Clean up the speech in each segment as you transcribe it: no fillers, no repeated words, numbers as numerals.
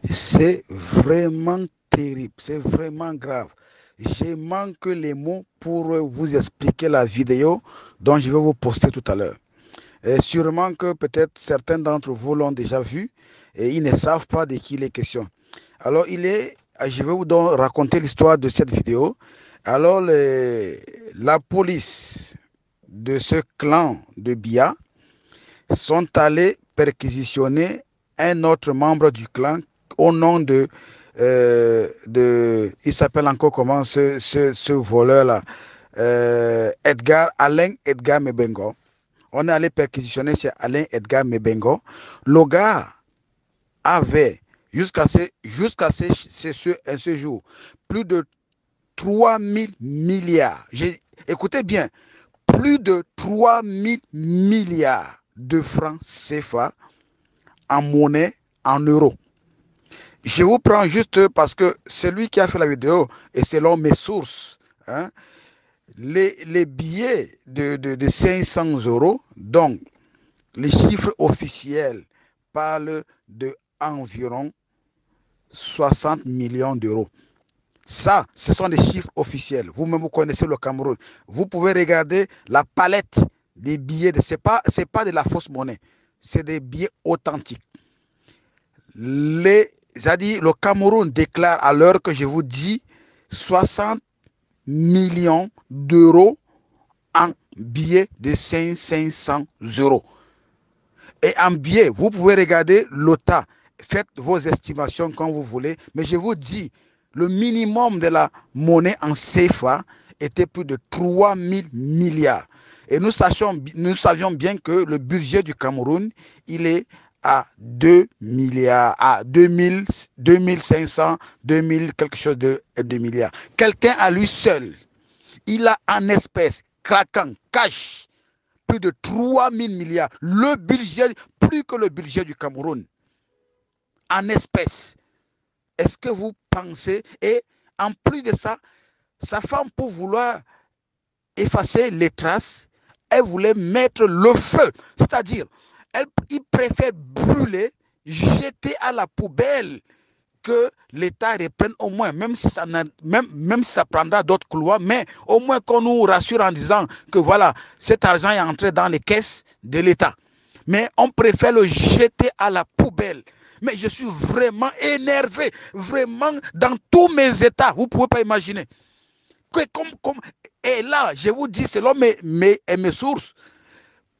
C'est vraiment terrible, c'est vraiment grave. Je manque les mots pour vous expliquer la vidéo dont je vais vous poster tout à l'heure. Et sûrement que peut-être certains d'entre vous l'ont déjà vu et ils ne savent pas de qui il est question. Alors, je vais vous donc raconter l'histoire de cette vidéo. Alors, la police de ce clan de Bia sont allés perquisitionner un autre membre du clan au nom il s'appelle encore comment ce voleur-là, Alain Edgar Mebengo. On est allé perquisitionner chez Alain Edgar Mebengo. Le gars avait, jusqu'à ce jour, plus de 3 000 milliards. Écoutez bien, plus de 3 000 milliards de francs CFA en monnaie, en euros. Je vous prends juste parce que c'est lui qui a fait la vidéo et selon mes sources, hein, les billets de 500 euros, donc les chiffres officiels parlent de environ 60 millions d'euros. Ça, ce sont des chiffres officiels. Vous-même, vous connaissez le Cameroun. Vous pouvez regarder la palette des billets. Ce n'est pas de la fausse monnaie. C'est des billets authentiques. Le Cameroun déclare à l'heure que je vous dis 60 millions d'euros en billets de 500 euros. Et en billets, vous pouvez regarder l'OTA. Faites vos estimations quand vous voulez. Mais je vous dis, le minimum de la monnaie en CFA était plus de 3 000 milliards. Et nous savions bien que le budget du Cameroun, il est à 2 milliards, à 2500, 2000, quelque chose de 2 milliards. Quelqu'un à lui seul, il a en espèces, craquant, cash, plus de 3 000 milliards. Le budget, plus que le budget du Cameroun, en espèces. Est-ce que vous pensez, et en plus de ça, sa femme, pour vouloir effacer les traces, elle voulait mettre le feu. C'est-à-dire, il préfère brûler, jeter à la poubelle, que l'État reprenne au moins, même si ça prendra d'autres couloirs, mais au moins qu'on nous rassure en disant que voilà, cet argent est entré dans les caisses de l'État. Mais on préfère le jeter à la poubelle. Mais je suis vraiment énervé, vraiment dans tous mes états. Vous ne pouvez pas imaginer. Et là, je vous dis, selon mes sources,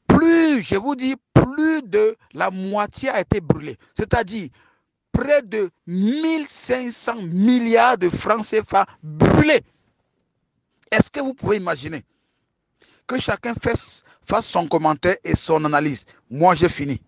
je vous dis, plus de la moitié a été brûlée. C'est-à-dire, près de 1500 milliards de francs CFA brûlés. Est-ce que vous pouvez imaginer que chacun fasse son commentaire et son analyse? Moi, j'ai fini.